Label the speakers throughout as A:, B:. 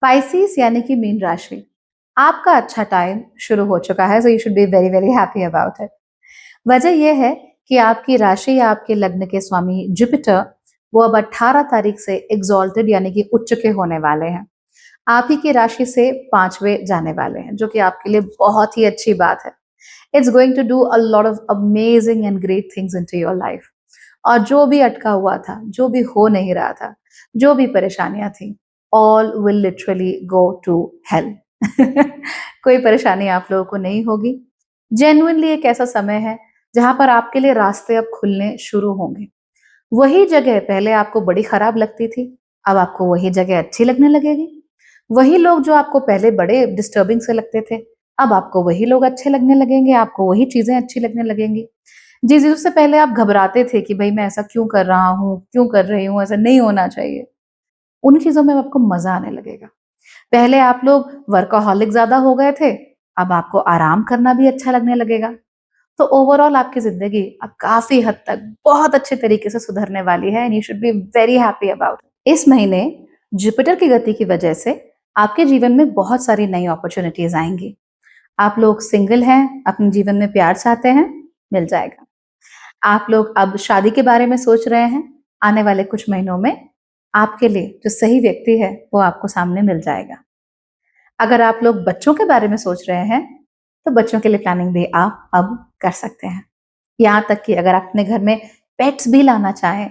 A: Pisces यानी कि mean राशि, आपका अच्छा टाइम शुरू हो चुका है, so you should be very very happy about it. वजह यह है कि आपकी राशि या आपके लग्न के स्वामी जुपिटर वो अब 18 तारीख से एग्जॉल्टेड यानी कि उच्च के होने वाले हैं। आप ही की राशि से 5वें जाने वाले हैं, जो कि आपके लिए बहुत ही अच्छी बात है। It's going to do a lot of amazing and great things into your life. और जो भी अटका हुआ था, जो भी हो नहीं रहा था, जो भी परेशानियां थी, all will literally go to hell. कोई परेशानी आप लोगों को नहीं होगी। जेन्युइनली एक ऐसा समय है जहां पर आपके लिए रास्ते अब खुलने शुरू होंगे। वही जगह पहले आपको बड़ी खराब लगती थी, अब आपको वही जगह अच्छी लगने लगेगी। वही लोग जो आपको पहले बड़े डिस्टर्बिंग से लगते थे, अब आपको वही लोग अच्छे लगने लगेंगे, आपको वही चीजें अच्छी लगने लगेंगी। जिस चीजों से पहले आप घबराते थे कि भाई मैं ऐसा क्यों कर रहा हूँ, क्यों कर रही हूँ, ऐसा नहीं होना चाहिए, उन चीजों में आपको मजा आने लगेगा। पहले आप लोग वर्कaholic ज्यादा हो गए थे, अब आपको आराम करना भी अच्छा लगने लगेगा। तो ओवरऑल आपकी जिंदगी अब काफी हद तक बहुत अच्छे तरीके से सुधरने वाली है and you should be very happy about it. इस महीने जुपिटर की गति की वजह से आपके जीवन में बहुत सारी नई अपॉर्चुनिटीज आएंगी। आप लोग सिंगल हैं, अपने जीवन में प्यार चाहते हैं, मिल जाएगा। आप लोग अब शादी के बारे में सोच रहे हैं, आने वाले कुछ महीनों में आपके लिए जो सही व्यक्ति है वो आपको सामने मिल जाएगा। अगर आप लोग बच्चों के बारे में सोच रहे हैं तो बच्चों के लिए प्लानिंग भी आप अब कर सकते हैं। यहाँ तक कि अगर आप अपने घर में पेट्स भी लाना चाहें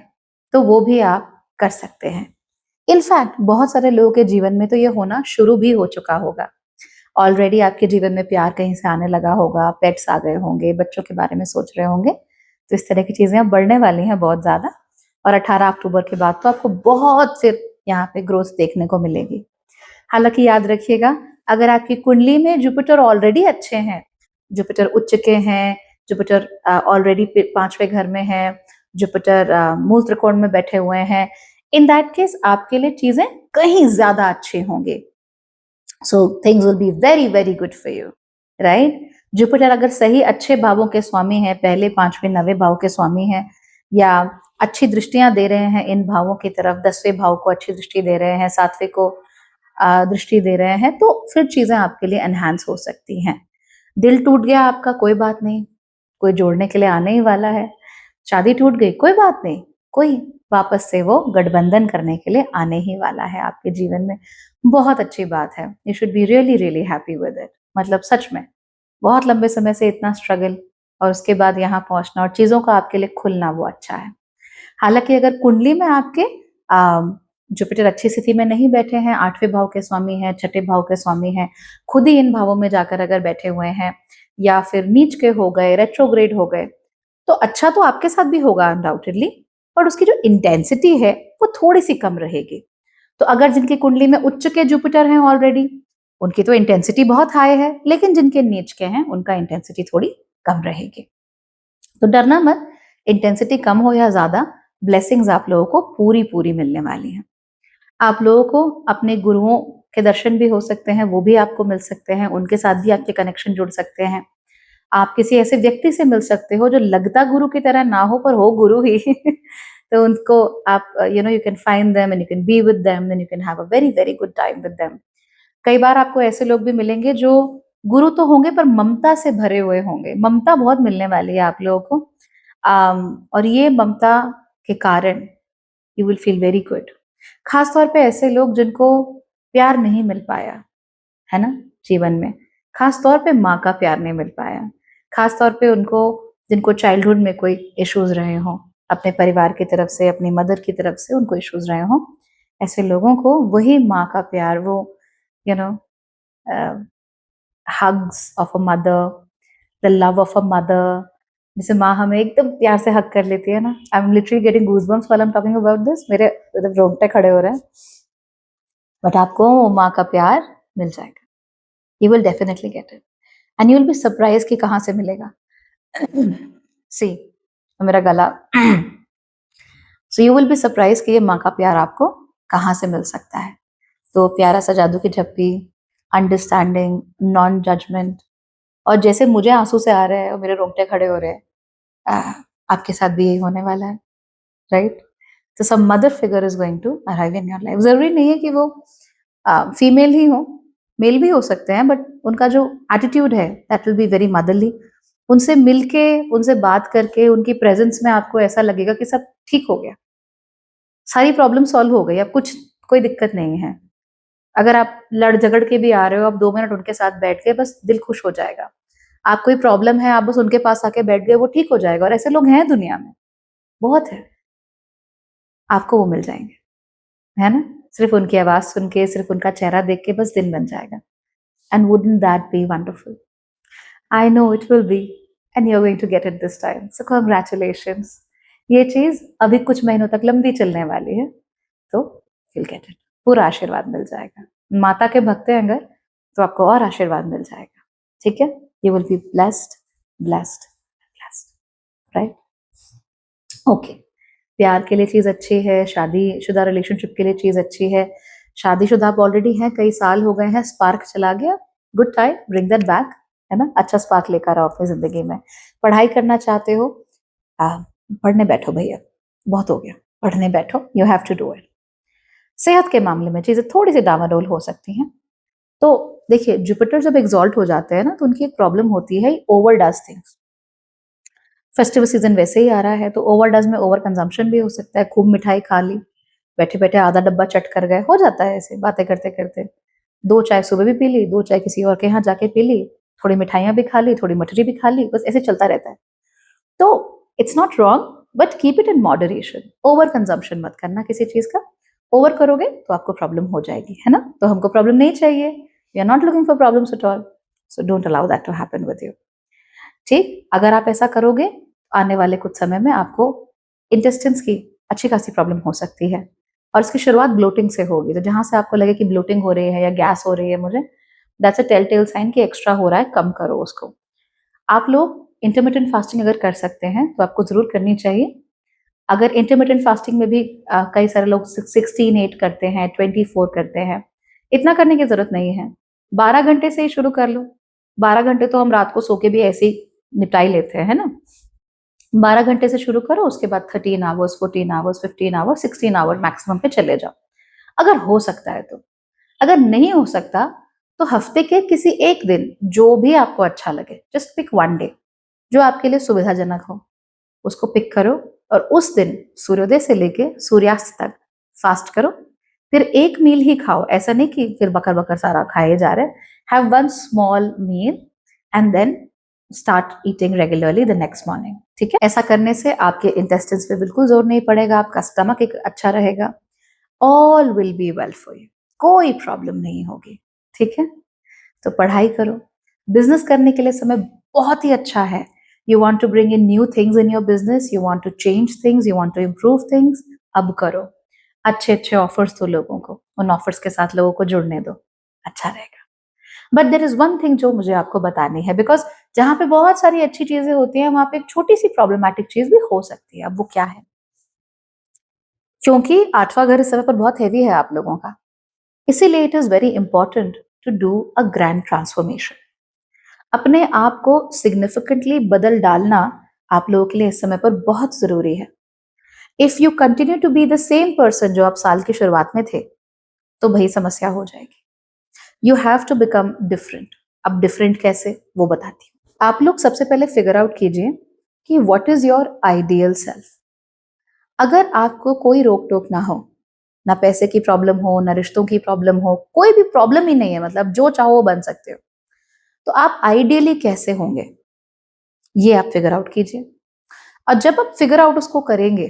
A: तो वो भी आप कर सकते हैं। इनफैक्ट बहुत सारे लोगों के जीवन में तो ये होना शुरू भी हो चुका होगा। ऑलरेडी आपके जीवन में प्यार कहीं से आने लगा होगा, पेट्स आ गए होंगे, बच्चों के बारे में सोच रहे होंगे। तो इस तरह की चीजें अब बढ़ने वाली हैं बहुत ज्यादा। और 18 अक्टूबर के बाद तो आपको बहुत फिर यहाँ पे ग्रोथ देखने को मिलेगी। हालांकि याद रखिएगा, अगर आपकी कुंडली में जुपिटर ऑलरेडी अच्छे हैं, जुपिटर उच्च के हैं, जुपिटर ऑलरेडी 5वें घर में है, जुपिटर मूल त्रिकोण में बैठे हुए हैं, इन दैट केस आपके लिए चीजें कहीं ज्यादा अच्छी होंगी। So things will be very very good for you, right. Jupiter अगर सही अच्छे भावों के स्वामी है, पहले 5वें 9वें भाव के स्वामी है, या अच्छी दृष्टियां दे रहे हैं इन भावों की तरफ, 10वें भाव को अच्छी दृष्टि दे रहे हैं, 7वें को दृष्टि दे रहे हैं, तो फिर चीजें आपके लिए एनहांस हो सकती हैं। दिल टूट गया आपका, कोई बात नहीं, कोई जोड़ने के लिए आने ही वाला है। शादी टूट गई, कोई बात नहीं, कोई वापस से वो गठबंधन करने के लिए आने ही वाला है आपके जीवन में। बहुत अच्छी बात है, you should be really really happy with it. मतलब सच में बहुत लंबे समय से इतना स्ट्रगल और उसके बाद यहाँ पहुंचना और चीजों का आपके लिए खुलना, वो अच्छा है। हालांकि अगर कुंडली में आपके जुपिटर अच्छी स्थिति में नहीं बैठे हैं, 8वें भाव के स्वामी हैं, 6ठे भाव के स्वामी हैं, खुद ही इन भावों में जाकर अगर बैठे हुए हैं, या फिर नीच के हो गए, रेट्रोग्रेड हो गए, तो अच्छा तो आपके साथ भी होगा अनडाउटेडली, पर उसकी जो इंटेंसिटी है वो थोड़ी सी कम रहेगी। तो अगर जिनकी कुंडली में उच्च के जुपिटर हैं ऑलरेडी, उनकी तो इंटेंसिटी बहुत हाई है, लेकिन जिनके नीच के हैं उनका इंटेंसिटी थोड़ी कम रहेगी। तो डरना मत, इंटेंसिटी कम हो या ज्यादा, ब्लेसिंग्स आप लोगों को पूरी पूरी मिलने वाली हैं। आप लोगों को अपने गुरुओं के दर्शन भी हो सकते हैं, वो भी आपको मिल सकते हैं, उनके साथ भी आपके कनेक्शन जुड़ सकते हैं। आप किसी ऐसे व्यक्ति से मिल सकते हो जो लगता गुरु की तरह ना हो पर हो गुरु ही। तो उनको आप you can find them and you can be with them, then you can have a very very good time with them. कई बार आपको ऐसे लोग भी मिलेंगे जो गुरु तो होंगे पर ममता से भरे हुए होंगे। ममता बहुत मिलने वाली है आप लोगों को। और ये ममता के कारण you will feel very good. खास तौर पे ऐसे लोग जिनको प्यार नहीं मिल पाया है ना जीवन में, खास तौर पे माँ का प्यार नहीं मिल पाया, खास तौर पे उनको जिनको चाइल्डहुड में कोई इश्यूज रहे हों, अपने परिवार की तरफ से, अपनी मदर की तरफ से उनको इश्यूज रहे हों, ऐसे लोगों को वही माँ का प्यार, वो you know hugs of a mother, the love of a mother, जैसे माँ हमें एकदम प्यार से हक कर लेती है ना। I am literally getting goosebumps while I am talking about this, मेरे मतलब रोंगटे खड़े हो रहे हैं। बट आपको माँ का प्यार मिल जाएगा, you will definitely get it and you will be surprise कि कहाँ से मिलेगा। सी मेरा गला। So you will be surprise कि ये माँ का प्यार आपको कहाँ से मिल सकता है। तो प्यारा सा जादू की झप्पी, अंडरस्टैंडिंग, नॉन जजमेंट, और जैसे मुझे आंसू से आ रहे हैं और मेरे रोंगटे खड़े हो रहे हैं, आपके साथ भी यही होने वाला है, राइट। तो some mother figure is going to arrive in your life. जरूरी नहीं है कि वो फीमेल ही हो, मेल भी हो सकते हैं, बट उनका जो एटीट्यूड है that will be very motherly. उनसे मिलके, उनसे बात करके, उनकी प्रेजेंस में आपको ऐसा लगेगा कि सब ठीक हो गया, सारी प्रॉब्लम सॉल्व हो गई, अब कुछ कोई दिक्कत नहीं है। अगर आप लड़ झगड़ के भी आ रहे हो, आप 2 मिनट उनके साथ बैठ गए, बस दिल खुश हो जाएगा। आप कोई प्रॉब्लम है, आप बस उनके पास आके बैठ गए, वो ठीक हो जाएगा। और ऐसे लोग हैं दुनिया में, बहुत है, आपको वो मिल जाएंगे, है ना? सिर्फ उनकी आवाज सुन के, सिर्फ उनका चेहरा देख के बस दिन बन जाएगा। And wouldn't that be wonderful? I know it will be, and you are going to get it this time, so congratulations. ये चीज अभी कुछ महीनों तक लंबी चलने वाली है, तो you'll get it, पूरा आशीर्वाद मिल जाएगा। माता के भक्त हैं अगर, तो आपको और आशीर्वाद मिल जाएगा, ठीक है? You will be blessed, blessed, blessed, right? Okay, प्यार के लिए चीज अच्छी है, शादीशुदा रिलेशनशिप के लिए चीज अच्छी है। शादीशुदा आप ऑलरेडी हैं, कई साल हो गए हैं, स्पार्क चला गया, good time, bring that back, है ना? अच्छा स्पार्क लेकर आओ अपनी जिंदगी में। पढ़ाई करना चाहते हो, पढ़ने बैठो भैया, बहुत हो गया, पढ़ने बैठो, you have to do it. सेहत के मामले में चीजें थोड़ी सी डामाडोल हो सकती हैं। तो देखिए, जुपिटर जब एग्जॉल्ट हो जाते हैं ना, तो उनकी एक प्रॉब्लम होती है, over does things. Festival season वैसे ही आ रहा है, तो ओवर डज में ओवर कंजम्पशन भी हो सकता है। खूब मिठाई खा ली, बैठे बैठे आधा डब्बा चट कर गए, हो जाता है ऐसे बातें करते करते। 2 चाय सुबह भी पी ली, 2 चाय किसी और के यहाँ जाके पी ली, थोड़ी मिठाइयाँ भी खा ली, थोड़ी मठरी भी खा ली, बस ऐसे चलता रहता है। तो it's not wrong, but keep it in moderation. Over consumption मत करना किसी चीज का। ओवर करोगे तो आपको प्रॉब्लम हो जाएगी, है ना? तो हमको प्रॉब्लम नहीं चाहिए, we are not looking for problems at all, so don't allow that to happen with you. ठीक, अगर आप ऐसा करोगे, आने वाले कुछ समय में आपको इंटेस्टिन्स की अच्छी खासी प्रॉब्लम हो सकती है। और इसकी शुरुआत ब्लोटिंग से होगी, तो जहां से आपको लगे कि ब्लोटिंग हो रही है या गैस हो रही है मुझे, that's a telltale sign कि एक्स्ट्रा हो रहा है, कम करो उसको। आप लोग इंटरमिटेंट फास्टिंग अगर कर सकते हैं तो आपको जरूर करनी चाहिए। अगर इंटरमिटेंट फास्टिंग में भी कई सारे लोग 16-8 करते हैं, 24 करते हैं, इतना करने की जरूरत नहीं है। 12 घंटे से ही शुरू कर लो। 12 घंटे तो हम रात को सो के भी ऐसे ही निपटाई लेते हैं, है ना? 12 घंटे से शुरू करो, उसके बाद 13 hours, 14 hours, 15 hours, 16 hour maximum पे चले जाओ, अगर हो सकता है तो। अगर नहीं हो सकता तो हफ्ते के किसी एक दिन, जो भी आपको अच्छा लगे, जस्ट पिक वन डे जो आपके लिए सुविधाजनक हो, उसको पिक करो, और उस दिन सूर्योदय से लेके सूर्यास्त तक फास्ट करो। फिर एक मील ही खाओ, ऐसा नहीं कि फिर बकर बकर सारा खाए जा रहे। Have one small meal and then start eating regularly the next morning, ठीक है? ऐसा करने से आपके इंटेस्टिन्स पे बिल्कुल जोर नहीं पड़ेगा, आपका स्टमक एक अच्छा रहेगा, all will be well for you, कोई प्रॉब्लम नहीं होगी, ठीक है? तो पढ़ाई करो, बिजनेस करने के लिए समय बहुत ही अच्छा है। You want to bring in new things in your business, you want to change things, you want to improve things, अब करो। अच्छे अच्छे ऑफर्स दो लोगों को, उन ऑफर्स के साथ लोगों को जुड़ने दो, अच्छा रहेगा। But there is one thing जो मुझे आपको बतानी है, बिकॉज जहां पे बहुत सारी अच्छी चीजें होती हैं, वहां पे एक छोटी सी प्रॉब्लमैटिक चीज भी हो सकती है। अब वो क्या है? क्योंकि 8वां घर इस समय पर बहुत हैवी है आप लोगों का, इसीलिए it is very important to do a grand transformation. अपने आप को सिग्निफिकेंटली बदल डालना आप लोगों के लिए इस समय पर बहुत जरूरी है। If you continue to be the same person जो आप साल की शुरुआत में थे, तो भाई समस्या हो जाएगी। You have to become different. अब डिफरेंट कैसे, वो बताती हूँ। आप लोग सबसे पहले फिगर आउट कीजिए कि what is your ideal self. अगर आपको कोई रोक टोक ना हो, ना पैसे की प्रॉब्लम हो, ना रिश्तों की प्रॉब्लम हो, कोई भी प्रॉब्लम ही नहीं है, मतलब जो चाहो वो बन सकते हो, तो आप आइडियली कैसे होंगे, ये आप फिगर आउट कीजिए। और जब आप फिगर आउट उसको करेंगे,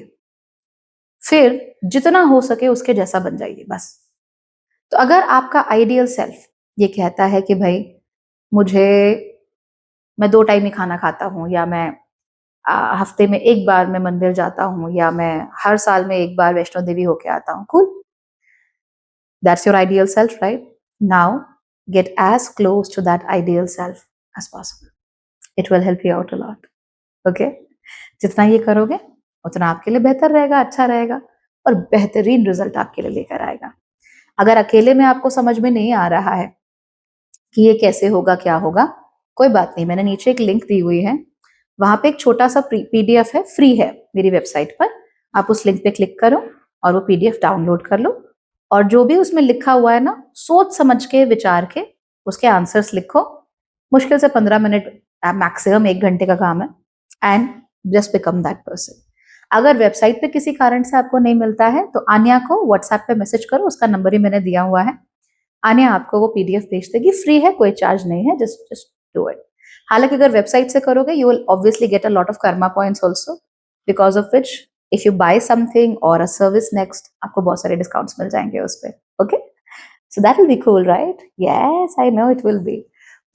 A: फिर जितना हो सके उसके जैसा बन जाइए बस। तो अगर आपका आइडियल सेल्फ ये कहता है कि भाई मुझे, मैं 2 टाइम ही खाना खाता हूँ, या मैं हफ्ते में एक बार मैं मंदिर जाता हूँ, या मैं हर साल में एक बार वैष्णो देवी होके आता हूँ, cool, that's your ideal self, right? Now get as close to that ideal self as possible. It will help you out a lot. Okay? जितना ये करोगे उतना आपके लिए बेहतर रहेगा, अच्छा रहेगा, और बेहतरीन रिजल्ट आपके लिए लेकर आएगा। अगर अकेले में आपको समझ में नहीं आ रहा है कि ये कैसे होगा, क्या होगा, कोई बात नहीं, मैंने नीचे एक लिंक दी हुई है, वहां पे एक छोटा सा पीडीएफ है, फ्री है मेरी वेबसाइट पर, आप उस लिंक पे क्लिक करो और वो पीडीएफ डाउनलोड कर लो। और जो भी उसमें लिखा हुआ है ना, सोच समझ के विचार के उसके आंसर्स लिखो। मुश्किल से 15 मिनट, मैक्सिमम 1 घंटे का काम है, and just become that person. अगर वेबसाइट पे किसी कारण से आपको नहीं मिलता है तो आन्या को व्हाट्सएप पे मैसेज करो, उसका नंबर ही मैंने दिया हुआ है। आन्या आपको वो पीडीएफ भेज देगी, फ्री है, कोई चार्ज नहीं है, जस्ट जस्ट डू इट। हालांकि अगर वेबसाइट से करोगे you will obviously get a lot of karma points also, because of which if you buy something और अ सर्विस नेक्स्ट, आपको बहुत सारे डिस्काउंट्स मिल जाएंगे उस पर। Okay, so that will be cool, right? Yes, I know it will B.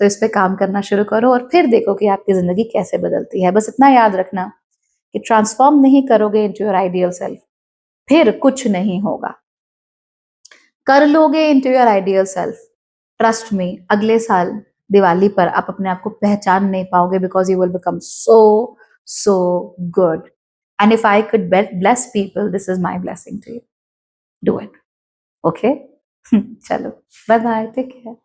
A: तो इस पे काम करना शुरू करो और फिर देखो कि आपकी जिंदगी कैसे बदलती है। बस इतना याद रखना कि ट्रांसफॉर्म नहीं करोगे इनटू योर आइडियल सेल्फ, फिर कुछ नहीं होगा। कर लोगे into your ideal self, trust me, अगले साल दिवाली पर आप अपने आप को पहचान नहीं पाओगे, because you will become so good. And if I could bless people, this is my blessing to you. Do it. Okay, चलो, बाय बाय, टेक केयर।